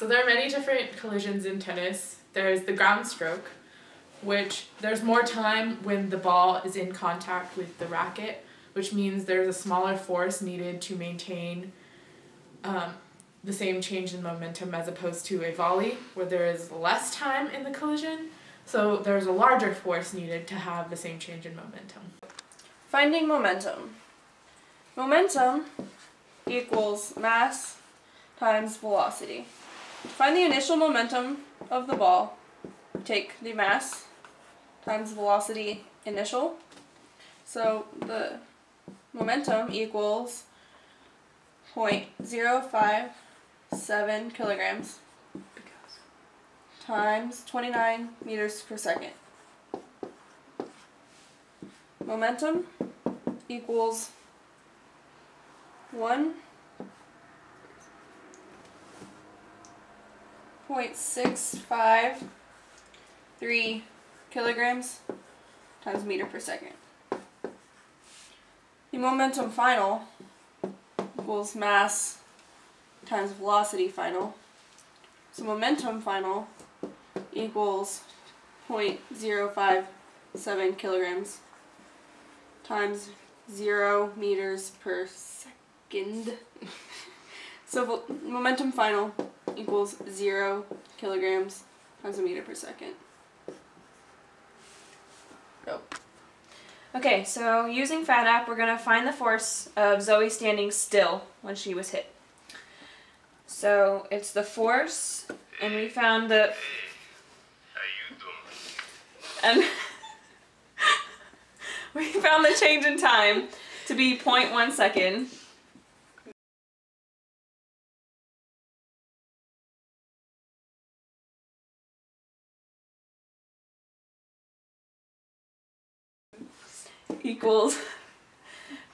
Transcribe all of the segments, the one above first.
So there are many different collisions in tennis. There's the ground stroke, which there's more time when the ball is in contact with the racket, which means there's a smaller force needed to maintain the same change in momentum as opposed to a volley, where there is less time in the collision, so there's a larger force needed to have the same change in momentum. Finding momentum. Momentum equals mass times velocity. To find the initial momentum of the ball, take the mass times velocity initial. So the momentum equals 0.057 kilograms times 29 meters per second. Momentum equals 1.653 kilograms times meter per second. The momentum final equals mass times velocity final. So momentum final equals 0.057 kilograms times 0 meters per second. So momentum final equals 0 kilograms times a meter per second. Okay, so using FATAP, we're going to find the force of Zoe standing still when she was hit. So it's the force, and we found the... And we found the change in time to be 0.1 second. Equals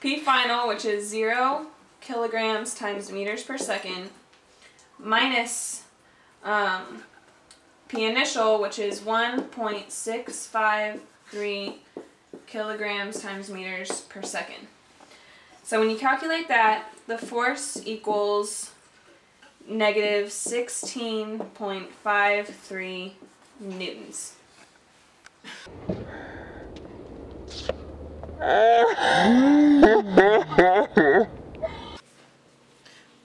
P final, which is 0 kilograms times meters per second, minus P initial, which is 1.653 kilograms times meters per second. So when you calculate that, the force equals negative 16.53 newtons.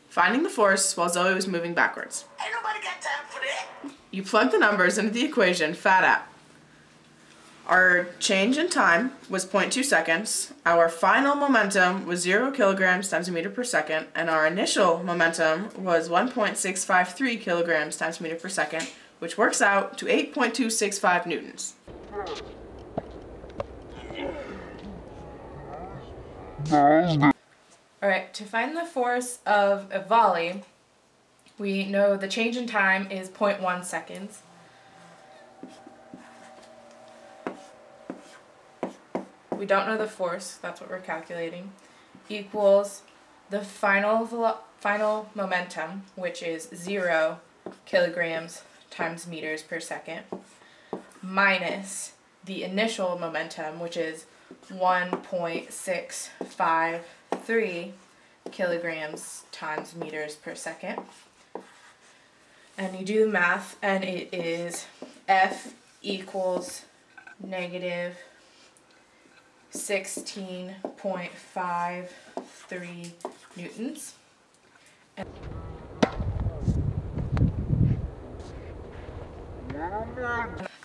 Finding the force while Zoe was moving backwards. Ain't nobody got time for that. You plug the numbers into the equation, FATAP. Our change in time was 0.2 seconds, our final momentum was 0 kilograms times a meter per second, and our initial momentum was 1.653 kilograms times a meter per second, which works out to 8.265 newtons. Alright, to find the force of a volley, we know the change in time is 0.1 seconds. We don't know the force, that's what we're calculating, equals the final momentum, which is 0 kilograms times meters per second, minus the initial momentum, which is 1.653 kilograms times meters per second. And you do the math, and it is F equals negative 16.53 newtons.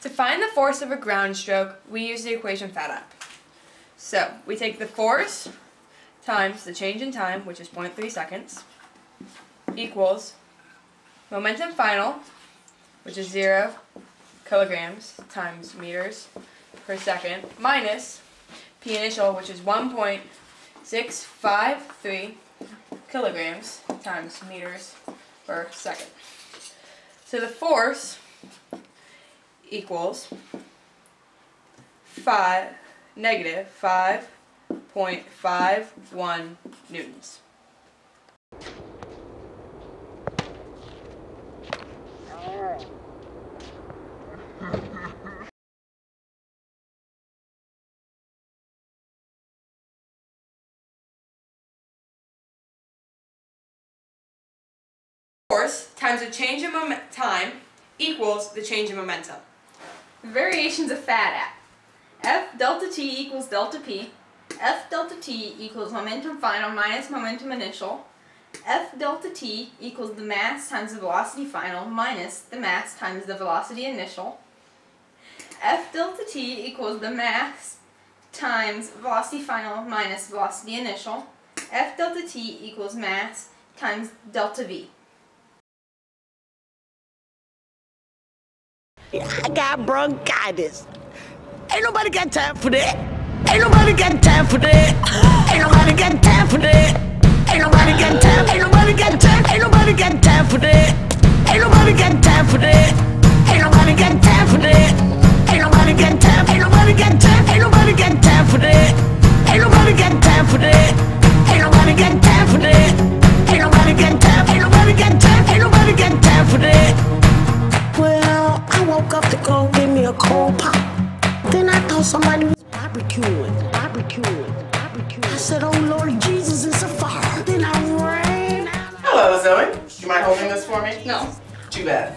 To find the force of a ground stroke, we use the equation FATAP. So we take the force times the change in time, which is 0.3 seconds, equals momentum final, which is 0 kilograms times meters per second, minus P initial, which is 1.653 kilograms times meters per second. So the force equals negative 5.51 newtons. Force times the change in time equals the change in momentum. Variations of FADAP. F delta t equals delta p. F delta t equals momentum final minus momentum initial. F delta t equals the mass times the velocity final minus the mass times the velocity initial. F delta t equals the mass times velocity final minus velocity initial. F delta t equals mass times delta v. I got bronchitis. Ain't nobody got time for that. Ain't nobody got time for that. Ain't nobody got time for that. Ain't nobody got time. Ain't nobody got time. Ain't nobody got time for that. Ain't nobody got time for that. Ain't nobody got time for that. Ain't nobody got time. Ain't nobody got time. Ain't nobody got time for that. Ain't nobody got time for that. Ain't nobody got time for that. Ain't nobody got time. Ain't nobody got time. Ain't nobody got time for that. Well, I woke up to go get me a cold pop. Then I thought somebody was barbecuing. I said, oh Lord Jesus, it's a fire. Then I ran out. Hello, Zoe. Do you mind holding this for me? No. Too bad.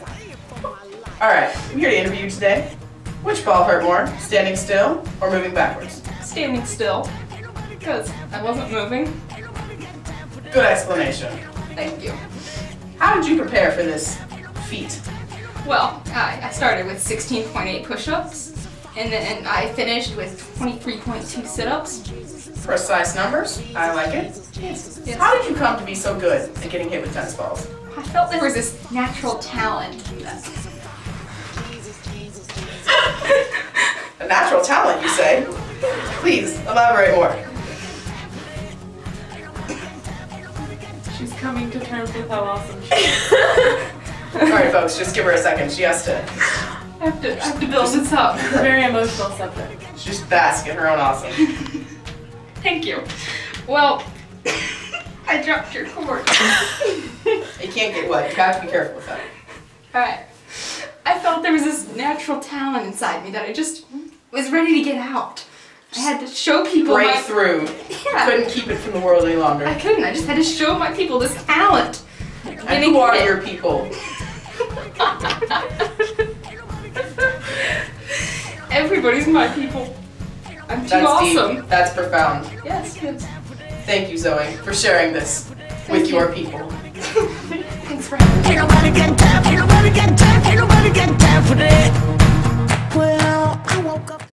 Alright, I'm here to interview you today. Which ball hurt more, standing still or moving backwards? Standing still. Because I wasn't moving. Good explanation. Thank you. How did you prepare for this feat? Well, I started with 16.8 push-ups, and then I finished with 23.2 sit-ups. Precise numbers. I like it. Yes. How did you come to be so good at getting hit with tennis balls? I felt there was this natural talent. A natural talent, you say? Please, elaborate more. She's coming to terms with how awesome she is. Alright, folks, just give her a second. She has to I have to build this up. It's a very emotional subject. just bask in her own awesome. Thank you. Well, I dropped your cord. You can't get wet. You have to be careful with that. Alright. I felt there was this natural talent inside me that I just was ready to get out. I had to show people Break my... through. Yeah. Couldn't keep it from the world any longer. I couldn't. I just had to show my people this talent. And who are your people? Everybody's my people. I'm too That's awesome. deep. That's profound. Yes, yes. Thank you, Zoe, for sharing this with your people. Thanks for having me. Ain't nobody got time. Ain't nobody got time. Ain't nobody got time for that. Well, I woke up.